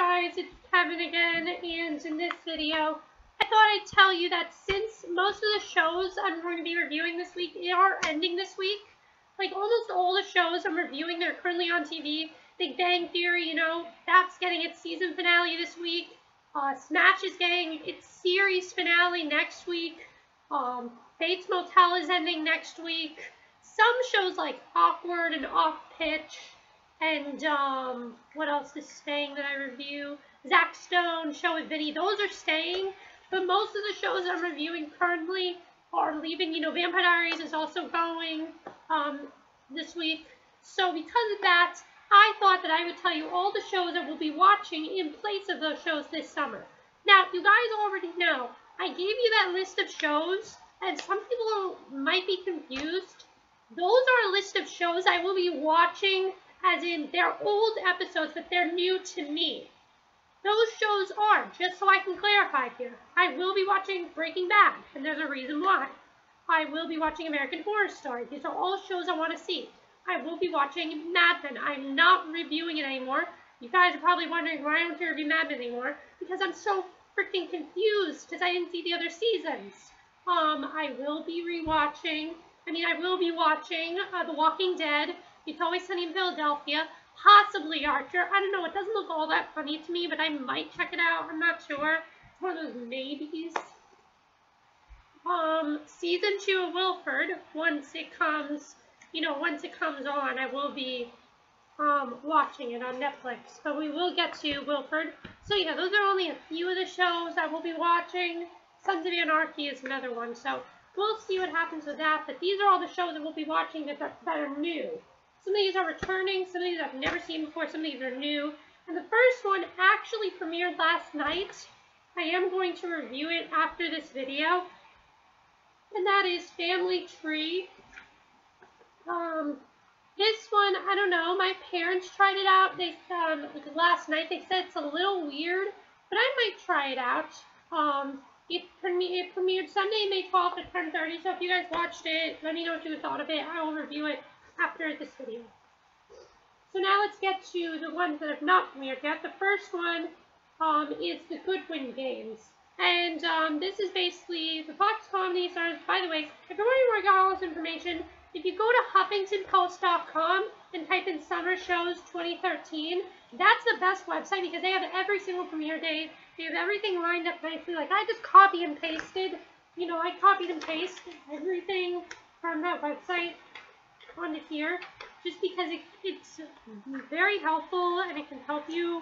guys, it's Kevin again, and in this video, I thought I'd tell you that since most of the shows I'm going to be reviewing this week are ending this week, like almost all the shows I'm reviewing that are currently on TV, Big Bang Theory, you know, that's getting its season finale this week, Smash is getting its series finale next week, Bates Motel is ending next week, some shows like Awkward and Off Pitch, and what else is staying that I review? Zach Stone, Show with Vinny, those are staying, but most of the shows I'm reviewing currently are leaving. You know, Vampire Diaries is also going this week. So because of that, I thought that I would tell you all the shows that we'll be watching in place of those shows this summer. Now, you guys already know, I gave you that list of shows, and some people might be confused. Those are a list of shows I will be watching, as in they're old episodes, but they're new to me. Those shows are, just so I can clarify here, I will be watching Breaking Bad, and there's a reason why. I will be watching American Horror Story. These are all shows I want to see. I will be watching Mad Men. I'm not reviewing it anymore. You guys are probably wondering why I don't review Mad Men anymore, because I'm so freaking confused because I didn't see the other seasons. I will be watching The Walking Dead. It's Always Sunny in Philadelphia, possibly Archer. I don't know, it doesn't look all that funny to me, but I might check it out. I'm not sure. It's one of those maybes. Season 2 of Wilford, once it comes on, I will be watching it on Netflix. But we will get to Wilford. So yeah, those are only a few of the shows I will be watching. Sons of Anarchy is another one, so we'll see what happens with that. But these are all the shows that we'll be watching that are new. Some of these are returning, some of these I've never seen before, some of these are new. And the first one actually premiered last night. I am going to review it after this video. And that is Family Tree. This one, I don't know, my parents tried it out. They last night they said it's a little weird, but I might try it out. It premiered Sunday, May 12th at 10:30, so if you guys watched it, let me know what you thought of it. I will review it after this video. So now let's get to the ones that have not premiered yet. The first one is the Goodwin Games. And this is basically the Fox Comedy Stars. By the way, if you're wondering where I got all this information, if you go to HuffingtonPost.com and type in Summer Shows 2013, that's the best website because they have every single premiere date. They have everything lined up nicely. Like I just copy and pasted, you know, I copied and pasted everything from that website onto here, just because it's very helpful and it can help you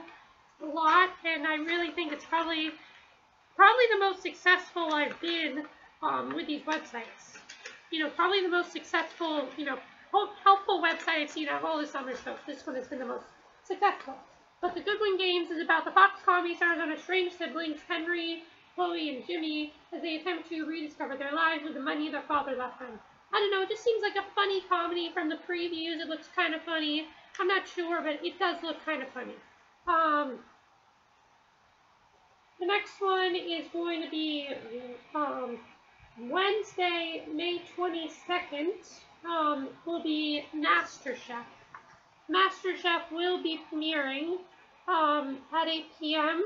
a lot. And I really think it's probably the most successful I've been with these websites. You know, probably the most successful, you know, helpful website I've seen out of all the summer shows. This one has been the most successful. But the Goodwin Games is about the Fox Comedy Stars on estranged siblings, Henry, Chloe, and Jimmy, as they attempt to rediscover their lives with the money their father left them. I don't know, it just seems like a funny comedy from the previews. It looks kind of funny. I'm not sure, but it does look kind of funny. The next one is going to be Wednesday, May 22nd, will be MasterChef. MasterChef will be premiering at 8 p.m.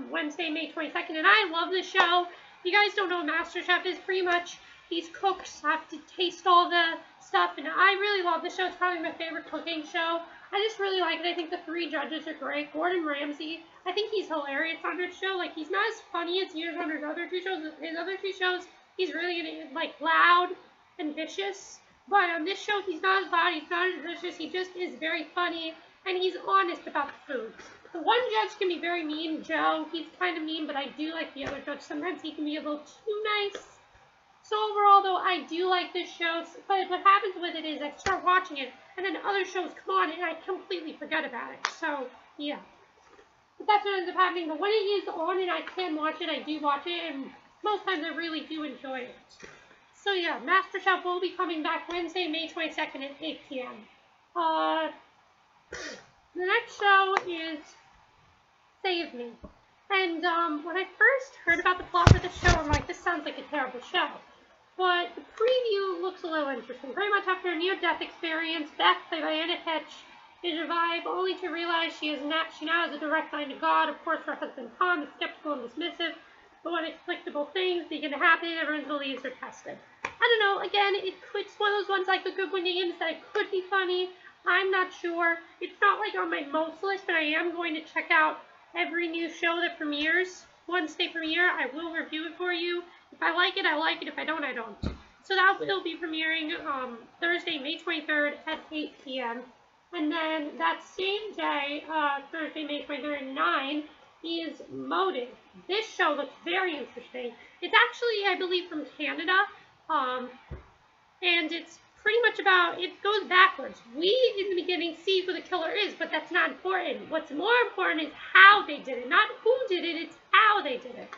Wednesday, May 22nd, and I love this show. If you guys don't know what MasterChef is, pretty much these cooks have to taste all the stuff, and I really love the show. It's probably my favorite cooking show. I just really like it. I think the three judges are great. Gordon Ramsay, I think he's hilarious on this show. Like, he's not as funny as he is on his other two shows. His other two shows, he's really, like, loud and vicious. But on this show, he's not as loud, he's not as vicious. He just is very funny, and he's honest about the food. The one judge can be very mean, Joe. He's kind of mean, but I do like the other judge. Sometimes he can be a little too nice. So overall, though, I do like this show, but what happens with it is I start watching it, and then other shows come on, and I completely forget about it. So, yeah. But that's what ends up happening. But when it is on and I can watch it, I do watch it, and most times I really do enjoy it. So, yeah, MasterChef will be coming back Wednesday, May 22nd at 8 p.m. The next show is Save Me. And when I first heard about the plot for the show, I'm like, this sounds like a terrible show. But the preview looks a little interesting. Very much after a near-death experience, Beth, played by Anna Hitch, is revived, only to realize she now has a direct line to God. Of course, her husband Tom is skeptical and dismissive, but when inexplicable things begin to happen, everyone's beliefs are tested. I don't know, again, it's one of those ones like the Good Games that it could be funny. I'm not sure. It's not like on my most list, but I am going to check out every new show that premieres. Once they premiere, I will review it for you. If I like it, I like it. If I don't, I don't. So that will be premiering Thursday, May 23rd at 8 p.m. And then that same day, Thursday, May 23rd at 9, is Motive. This show looks very interesting. It's actually, I believe, from Canada. And it's pretty much about, it goes backwards. We, in the beginning, see who the killer is, but that's not important. What's more important is how they did it. Not who did it, it's how they did it.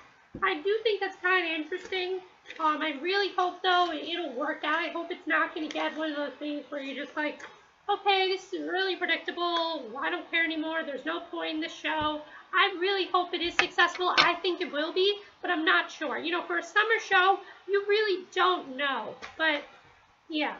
I do think that's kind of interesting. I really hope, though, it'll work out. I hope it's not going to get one of those things where you're just like, okay, this is really predictable. I don't care anymore. There's no point in the show. I really hope it is successful. I think it will be, but I'm not sure. You know, for a summer show, you really don't know. But, yeah.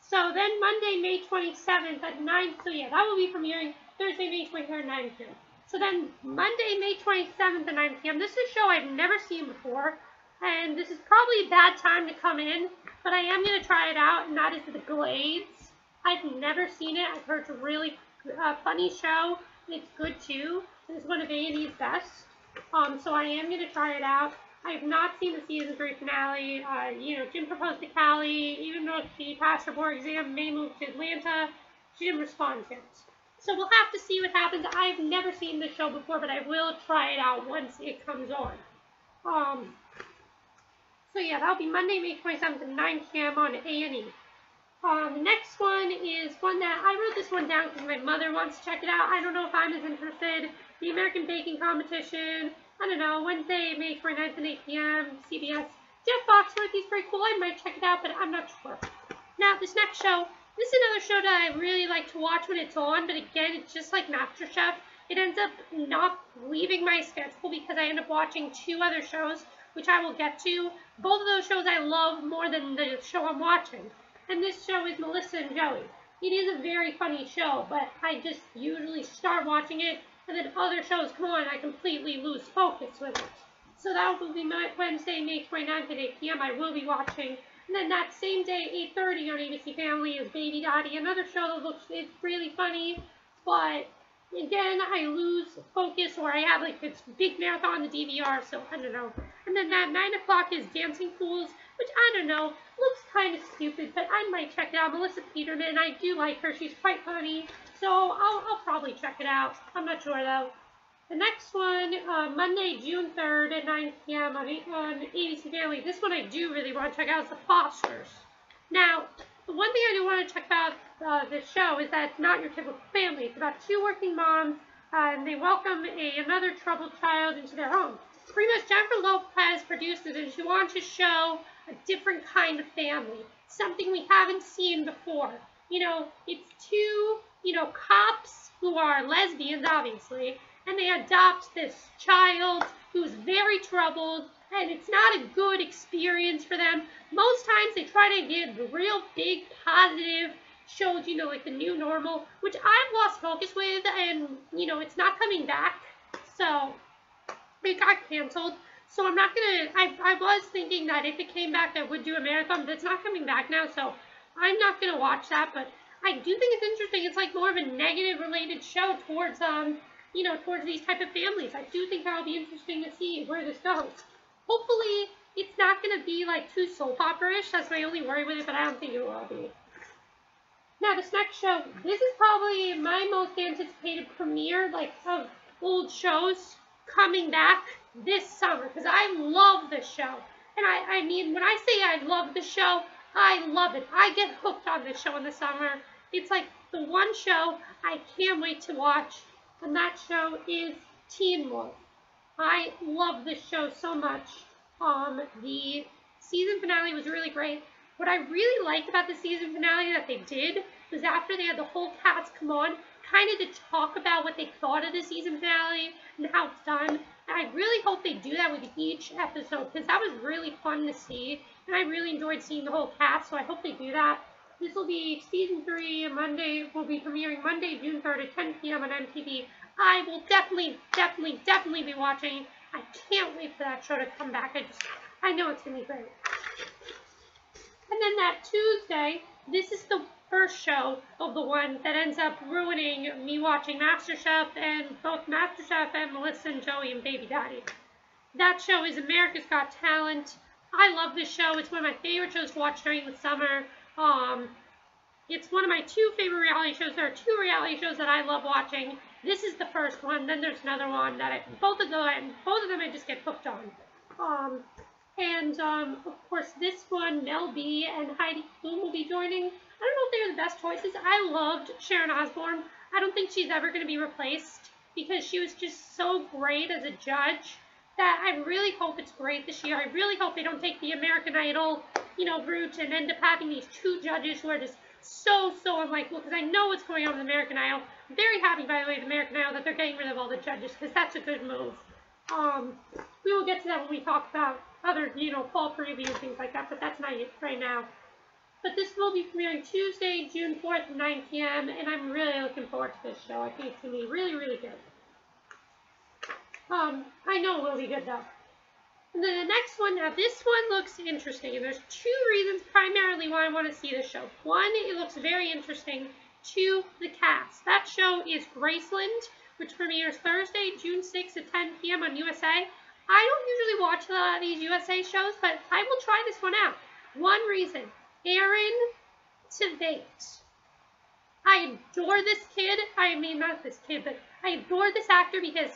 So then Monday, May 27th at 9, so yeah, that will be premiering Thursday, May 23rd at 9 p.m. So then Monday, May 27th at 9 p.m. This is a show I've never seen before, and this is probably a bad time to come in, but I am going to try it out, and that is The Glades. I've never seen it. I've heard it's a really funny show. It's good too. It's one of A&E's best. So I am going to try it out. I have not seen the season 3 finale. You know, Jim proposed to Callie. Even though she passed her board exam, May moved to Atlanta. She didn't respond to it. So we'll have to see what happens. I've never seen this show before, but I will try it out once it comes on. So yeah, that'll be Monday, May 27th at 9 p.m. on A&E. The next one is one that I wrote this one down because my mother wants to check it out. I don't know if I'm as interested. The American Baking Competition. I don't know, Wednesday, May 29th at 8 p.m. CBS. Jeff Foxworthy, he's pretty cool. I might check it out, but I'm not sure. Now, this next show, this is another show that I really like to watch when it's on, but again, it's just like MasterChef. It ends up not leaving my schedule because I end up watching 2 other shows, which I will get to. Both of those shows I love more than the show I'm watching. And this show is Melissa and Joey. It is a very funny show, but I just usually start watching it, and then other shows come on, I completely lose focus with it. So that will be Wednesday, May 29th at 8 p.m. I will be watching. And then that same day, 8:30 on ABC Family is Baby Daddy, another show that it's really funny, but again, I lose focus, or I have like this big marathon on the DVR, so I don't know. And then that 9 o'clock is Dancing Fools, which I don't know, looks kind of stupid, but I might check it out. Melissa Peterman, I do like her, she's quite funny, so I'll probably check it out. I'm not sure though. The next one, Monday, June 3rd at 9 p.m. on ABC Family. This one I do really want to check out is The Fosters. Now, the one thing I do want to check about this show is that it's not your typical family. It's about 2 working moms, and they welcome another troubled child into their home. Pretty much Jennifer Lopez produced it, and she wants to show a different kind of family, something we haven't seen before. You know, it's 2, cops who are lesbians, obviously, and they adopt this child who's very troubled, and it's not a good experience for them. Most times they try to give the real big positive shows, like the new normal, which I've lost focus with, and, it's not coming back, so it got canceled. So I'm not gonna, I was thinking that if it came back I would do a marathon, but it's not coming back now, so I'm not gonna watch that, but I do think it's interesting. It's like more of a negative related show towards, towards these type of families. I do think that'll be interesting to see where this goes. Hopefully, it's not going to be like too soap opera-ish. That's my only worry with it, but I don't think it will be. Now, this next show, this is probably my most anticipated premiere, of old shows coming back this summer, because I love this show. And I mean, when I say I love the show, I love it. I get hooked on this show in the summer. It's like the one show I can't wait to watch, and that show is Teen Wolf. I love this show so much. The season finale was really great. What I really liked about the season finale that they did was after they had the whole cast come on, kind of to talk about what they thought of the season finale and how it's done. And I really hope they do that with each episode, because that was really fun to see, and I really enjoyed seeing the whole cast, so I hope they do that. This will be season 3. Monday will be premiering Monday, June 3rd at 10 p.m. on MTV. I will definitely be watching. I can't wait for that show to come back. I know it's gonna be great. And then that Tuesday, this is the first show of the one that ends up ruining me watching MasterChef and both MasterChef and Melissa and Joey and Baby Daddy. That show is America's Got Talent. I love this show. It's one of my favorite shows to watch during the summer. It's one of my 2 favorite reality shows. There are 2 reality shows that I love watching. This is the first one. Then there's another one that both of them I just get hooked on. Of course, this one, Mel B and Heidi Klum will be joining. I don't know if they were the best choices. I loved Sharon Osbourne. I don't think she's ever going to be replaced because she was just so great as a judge that I really hope it's great this year. I really hope they don't take the American Idol, route and end up having these 2 judges who are just so unlikable, because I know what's going on with American Idol. I'm very happy, by the way, with American Idol that they're getting rid of all the judges, because that's a good move. We will get to that when we talk about other, fall preview and things like that, but that's not it right now. But this will be premiering Tuesday, June 4th at 9 p.m., and I'm really looking forward to this show. I think it's going to be really good. I know it will be good, though. And then the next one, now this one looks interesting, and there's 2 reasons primarily why I want to see this show. 1, it looks very interesting. 2, the cast. That show is Graceland, which premieres Thursday, June 6th at 10 p.m. on USA. I don't usually watch a lot of these USA shows, but I will try this one out. 1 reason, Aaron Tveit. I adore this kid. I mean, not this kid, but I adore this actor because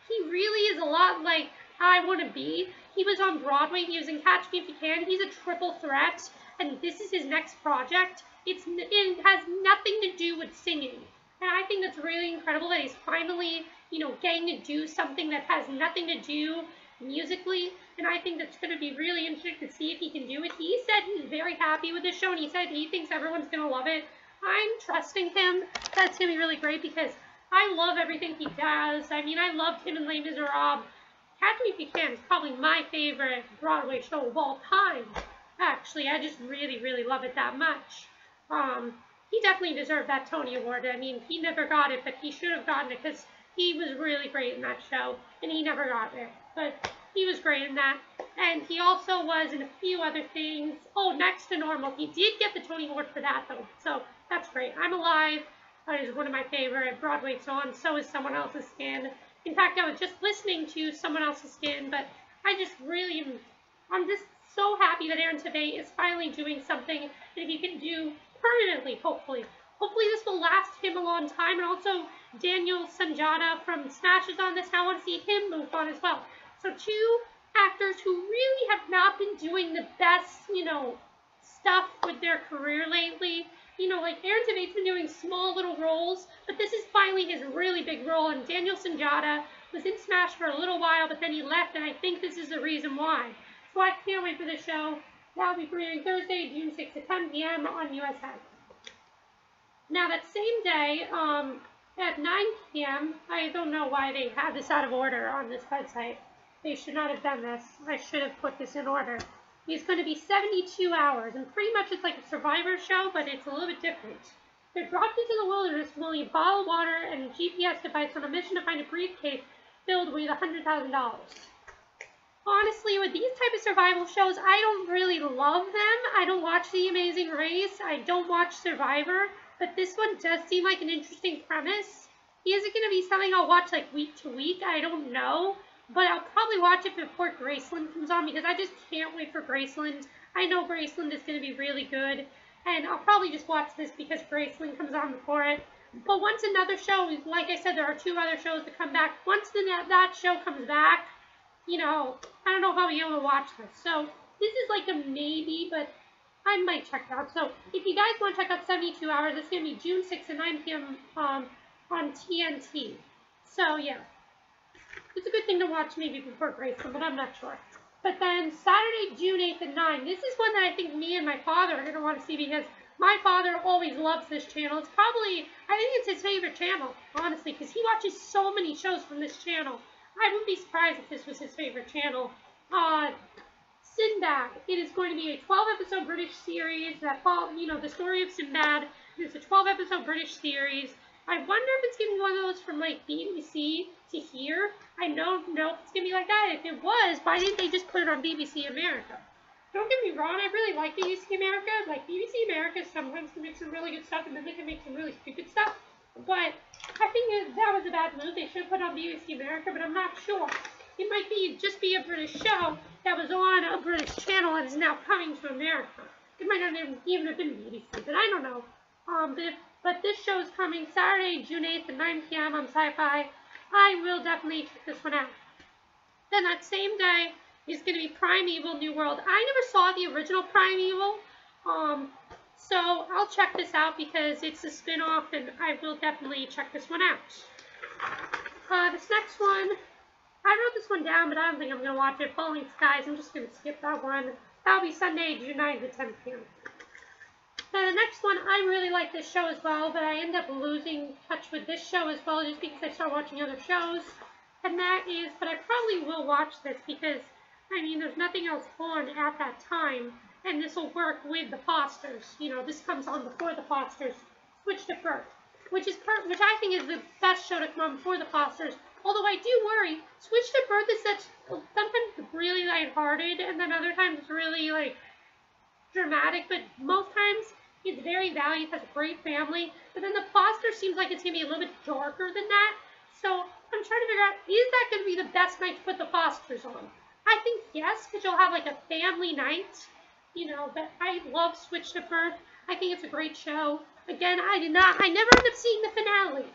he really is a lot like I Want to Be. He was on Broadway. He was in Catch Me If You Can. He's a triple threat, and this is his next project. It has nothing to do with singing. And I think that's really incredible that he's finally, getting to do something that has nothing to do musically. And I think that's going to be really interesting to see if he can do it. He said he's very happy with this show, and he said he thinks everyone's going to love it. I'm trusting him. That's going to be really great because I love everything he does. I mean, I loved him in Les Miserables. Catch Me If You Can is probably my favorite Broadway show of all time. Actually, I just really love it that much. He definitely deserved that Tony Award. I mean, he never got it, but he should have gotten it because he was really great in that show, and he never got it. But he was great in that. And he also was in a few other things. Oh, Next to Normal. He did get the Tony Award for that, though. So that's great. I'm Alive is one of my favorite Broadway songs. So is Someone Else's Skin. In fact, I was just listening to Someone Else's Skin, but I'm just so happy that Aaron Tveit is finally doing something that he can do permanently, hopefully. Hopefully this will last him a long time, and also Daniel Sanjata from Smash is on this, and I want to see him move on as well. So 2 actors who really have not been doing the best, stuff with their career lately. Like Aaron Tveit's been doing small little roles, but this is finally his really big role, and Daniel Sanjata was in Smash for a little while, but then he left, and I think this is the reason why. So I can't wait for this show. That will be premiering Thursday, June 6th at 10 p.m. on USA. Now that same day, at 9 p.m., I don't know why they have this out of order on this website. They should not have done this. I should have put this in order. It's going to be 72 hours, and pretty much it's like a Survivor show, but it's a little bit different. They're dropped into the wilderness with only a bottle of water and a GPS device on a mission to find a briefcase filled with $100,000. Honestly, with these type of survival shows, I don't really love them. I don't watch The Amazing Race. I don't watch Survivor, but this one does seem like an interesting premise. Is it going to be something I'll watch like week to week? I don't know. But I'll probably watch it before Graceland comes on because I just can't wait for Graceland. I know Graceland is going to be really good. And I'll probably just watch this because Graceland comes on before it. But once another show, like I said, there are 2 other shows that come back. Once that show comes back, I don't know if I'll be able to watch this. So this is like a maybe, but I might check it out. So if you guys want to check out 72 Hours, it's going to be June 6th at 9 p.m. On TNT. So yeah. It's a good thing to watch maybe before Graceland, but I'm not sure. But then Saturday, June 8th at 9. This is one that I think me and my father are going to want to see because my father always loves this channel. I think it's his favorite channel, honestly, because he watches so many shows from this channel. I wouldn't be surprised if this was his favorite channel. Sinbad. It is going to be a 12-episode British series that follows, the story of Sinbad. It's a 12-episode British series. I wonder if it's going to be one of those from, like, BBC to here. I don't know if it's going to be like that. If it was, why didn't they just put it on BBC America? Don't get me wrong, I really like BBC America. Like, BBC America sometimes can make some really good stuff, and then they can make some really stupid stuff. But I think that was a bad move. They should have put it on BBC America, but I'm not sure. It might just be a British show that was on a British channel and is now coming to America. It might not even have been BBC, but I don't know. But this show is coming Saturday, June 8th at 9 p.m. on Sci-Fi. I will definitely check this one out. Then that same day is going to be Primeval New World. I never saw the original Primeval, so I'll check this out because it's a spin-off, and I will definitely check this one out. This next one, I wrote this one down, but I don't think I'm going to watch it. Falling Skies, I'm just going to skip that one. That'll be Sunday, June 9th at 10 p.m. Now the next one, I really like this show as well, but I end up losing touch with this show as well just because I start watching other shows. And that is, but I probably will watch this because, I mean, there's nothing else on at that time, and this will work with the Fosters. This comes on before the Fosters. Switched to Birth, which I think is the best show to come on before the Fosters. Although I do worry, Switched to Birth is sometimes really lighthearted, and then other times it's really, like, dramatic, but most times it's very valiant, has a great family, but then the Foster seems like it's going to be a little bit darker than that, so I'm trying to figure out, is that going to be the best night to put the Fosters on? I think yes, because you'll have like a family night, but I love Switched to Birth. I think it's a great show. Again, I never end up seeing the finale.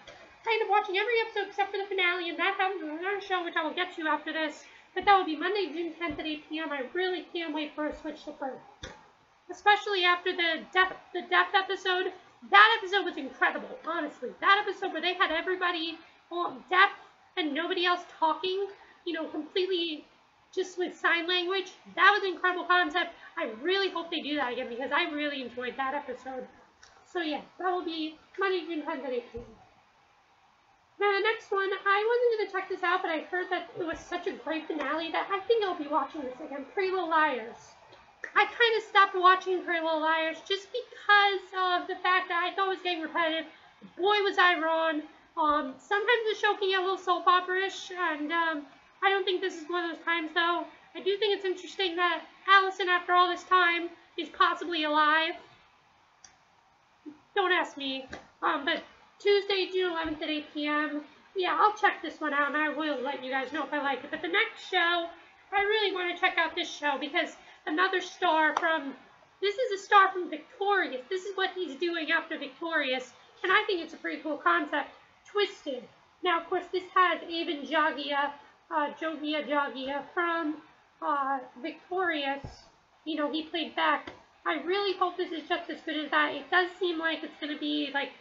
I end up watching every episode except for the finale, and that happens in another show, which I will get to after this, but that will be Monday, June 10th at 8 p.m. I really can't wait for a Switched to Birth. Especially after the death episode. That episode was incredible, honestly. That episode where they had everybody deaf and nobody else talking, completely just with sign language. That was an incredible concept. I really hope they do that again because I really enjoyed that episode. So yeah, that will be Monday, June 10th at 8 p.m. Now the next one, I wasn't going to check this out, but I heard that it was such a great finale that I think I'll be watching this again. Pretty Little Liars. I kind of stopped watching Pretty Little Liars just because of the fact that I thought it was getting repetitive. Boy, was I wrong. Sometimes the show can get a little soap opera-ish, and I don't think this is one of those times, though. I do think it's interesting that Allison, after all this time, is possibly alive. Don't ask me. But Tuesday, June 11th at 8 p.m. Yeah, I'll check this one out, and I will let you guys know if I like it. But the next show, I really want to check out this show because another star this is a star from Victorious. This is what he's doing after Victorious, and I think it's a pretty cool concept. Twisted. Now, of course, this has Avan Jogia from Victorious. He played Beck. I really hope this is just as good as that. It does seem like it's going to be, like,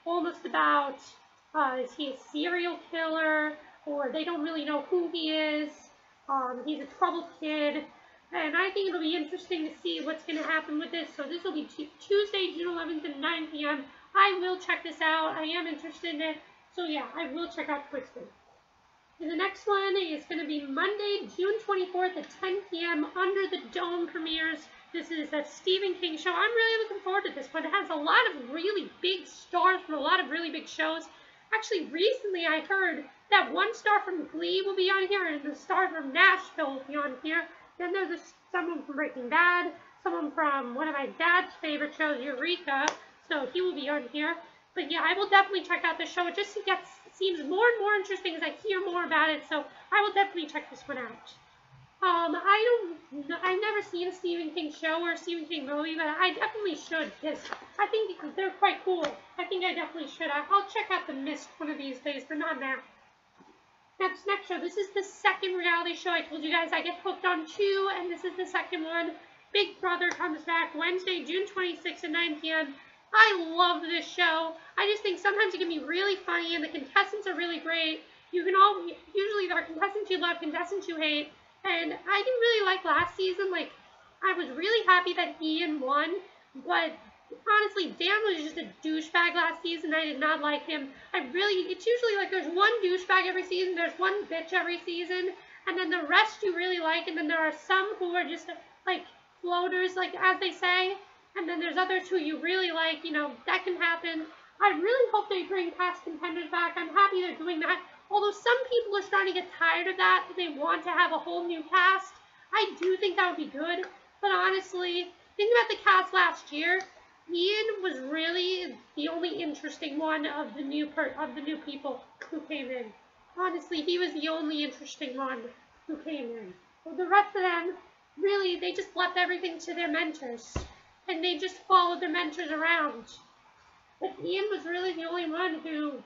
almost about, is he a serial killer, or they don't really know who he is. He's a troubled kid. And I think it'll be interesting to see what's going to happen with this. So this will be Tuesday, June 11th at 9 p.m. I will check this out. I am interested in it. So yeah, I will check out Twisted. And the next one is going to be Monday, June 24th at 10 p.m. Under the Dome premieres. This is a Stephen King show. I'm really looking forward to this one. It has a lot of really big stars from a lot of really big shows. Actually, recently I heard that one star from Glee will be on here, and the star from Nashville will be on here. Then there's someone from Breaking Bad, someone from one of my dad's favorite shows, Eureka, so he will be on here. But yeah, I will definitely check out this show. It just seems more and more interesting as I hear more about it, so I will definitely check this one out. I've never seen a Stephen King show or a Stephen King movie, but I definitely should, because I think they're quite cool. I think I definitely should. I'll check out The Mist one of these days, but not now. Next show, this is the second reality show. I told you guys I get hooked on 2, and this is the second one. Big Brother comes back Wednesday, June 26th at 9 p.m. I love this show. I just think sometimes it can be really funny, and the contestants are really great. Usually there are contestants you love, contestants you hate, and I didn't really like last season. Like, I was really happy that Ian won, but honestly, Dan was just a douchebag last season. I did not like him. It's usually like there's one douchebag every season, there's one bitch every season, and then the rest you really like, and then there are some who are just like, floaters, like, as they say. And then there's others who you really like, you know, that can happen. I really hope they bring past contenders back. I'm happy they're doing that. Although some people are starting to get tired of that. They want to have a whole new cast. I do think that would be good. But honestly, think about the cast last year. Ian was really the only interesting one of the new people who came in. Honestly, he was the only interesting one who came in. Well, the rest of them, really, they just left everything to their mentors. And they just followed their mentors around. But Ian was really the only one who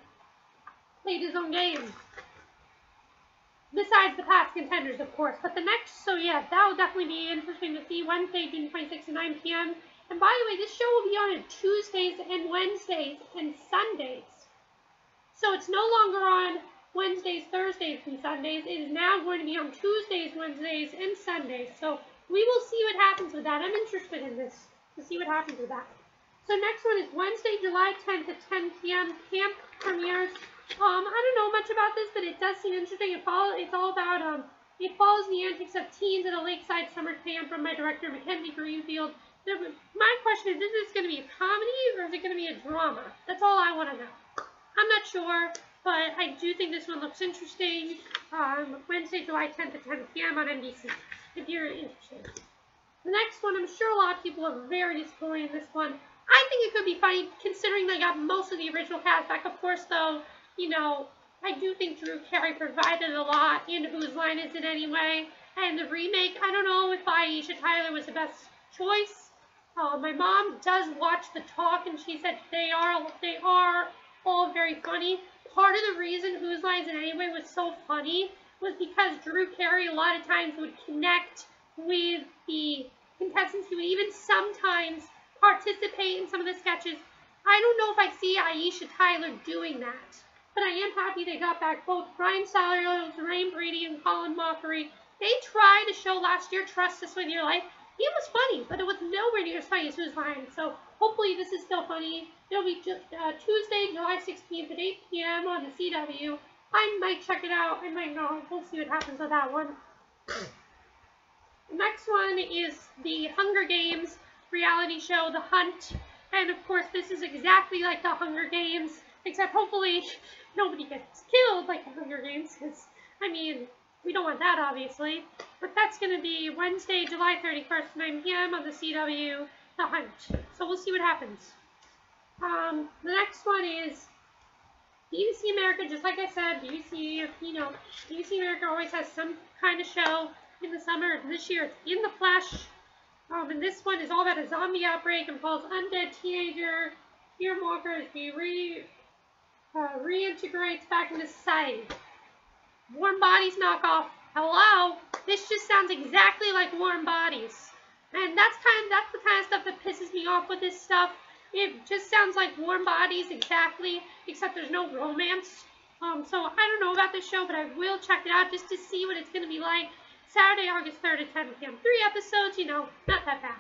played his own game. Besides the past contenders, of course. But the next, so yeah, that will definitely be interesting to see. Wednesday, June 26th at 9 p.m. And by the way, this show will be on Tuesdays and Wednesdays and Sundays. So it's no longer on Wednesdays, Thursdays, and Sundays. It is now going to be on Tuesdays, Wednesdays, and Sundays. So we will see what happens with that. I'm interested in this, to see what happens with that. So next one is Wednesday, July 10th at 10 p.m. Camp premieres. I don't know much about this, but it does seem interesting. It's all about, it follows the antics of teens at a lakeside summer camp run by director Mackenzie Greenfield. My question is this going to be a comedy or is it going to be a drama? That's all I want to know. I'm not sure, but I do think this one looks interesting. Wednesday, July 10th at 10 p.m. on NBC, if you're interested. The next one, I'm sure a lot of people are very disappointed in this one. I think it could be funny, considering they got most of the original cast back. Of course, though, you know, I do think Drew Carey provided a lot in Whose Line Is It Anyway? And the remake, I don't know if Aisha Tyler was the best choice. My mom does watch The Talk, and she said they are all very funny. Part of the reason Whose Line Is It Anyway was so funny was because Drew Carey a lot of times would connect with the contestants. He would even sometimes participate in some of the sketches. I don't know if I see Aisha Tyler doing that, but I am happy they got back both Brian Salerno, Lorraine Brady, and Colin Mockery. They tried to show last year Trust Us With Your Life. It was funny, but it was nowhere near as funny as Whose Line. So hopefully this is still funny. It'll be Tuesday, July 16th at 8 p.m. on the CW. I might check it out. I might not. We'll see what happens with that one. Next one is the Hunger Games reality show, The Hunt. And of course, this is exactly like the Hunger Games, except hopefully nobody gets killed like the Hunger Games, because, I mean, we don't want that, obviously. But that's going to be Wednesday, July 31st, 9 p.m. on the CW, The Hunt. So we'll see what happens. The next one is BBC America. Just like I said, BBC America always has some kind of show in the summer. This year it's In the Flesh. And this one is all about a zombie outbreak and involves undead teenager fear walkers be reintegrates back into society. Warm Bodies knockoff. Hello? This just sounds exactly like Warm Bodies. And that's the kind of stuff that pisses me off with this stuff. It just sounds like Warm Bodies exactly, except there's no romance. So I don't know about this show, but I will check it out just to see what it's going to be like. Saturday, August 3rd at 10 p.m. 3 episodes, you know, not that bad.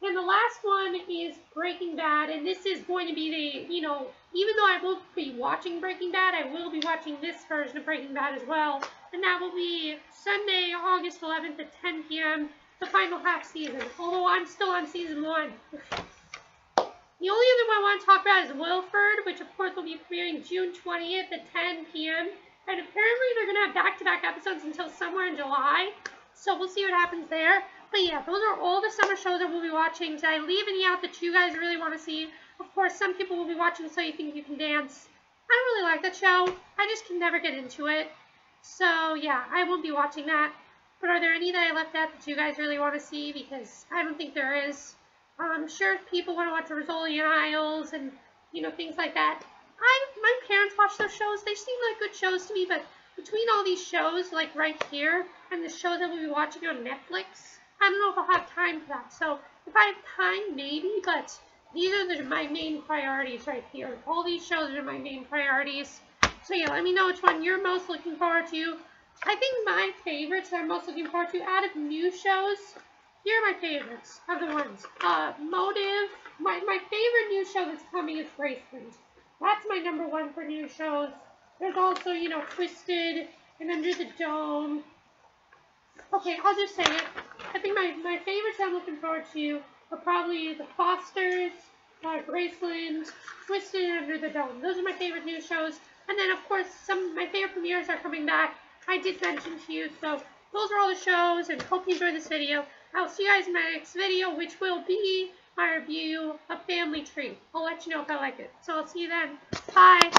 And the last one is Breaking Bad, and this is going to be the, you know, even though I won't be watching Breaking Bad, I will be watching this version of Breaking Bad as well. And that will be Sunday, August 11th at 10 p.m., the final half season, although I'm still on season 1. The only other one I want to talk about is Wilford, which of course will be premiering June 20th at 10 p.m., and apparently they're going to have back-to-back episodes until somewhere in July. So we'll see what happens there. But yeah, those are all the summer shows that we'll be watching. Did I leave any out that you guys really want to see? Of course, some people will be watching So You Think You Can Dance. I don't really like that show. I just can never get into it. So yeah, I won't be watching that. But are there any that I left out that you guys really want to see? Because I don't think there is. I'm sure people want to watch Rizzoli and Isles and, you know, things like that. My parents watch those shows. They seem like good shows to me, but between all these shows, like right here, and the shows that we'll be watching on Netflix, I don't know if I'll have time for that. So if I have time, maybe, but these are my main priorities right here. All these shows are my main priorities. So yeah, let me know which one you're most looking forward to. I think my favorites that I'm most looking forward to out of new shows, here are my favorites of the ones. Motive. My favorite new show that's coming is Graceland. That's my number one for new shows. There's also, you know, Twisted and Under the Dome. Okay, I'll just say it. I think my favorites I'm looking forward to are probably The Fosters, Graceland, Twisted Under the Dome. Those are my favorite new shows. And then, of course, some of my favorite premieres are coming back. I did mention to you, so those are all the shows, and hope you enjoyed this video. I'll see you guys in my next video, which will be my review of Family Tree. I'll let you know if I like it. So I'll see you then. Bye!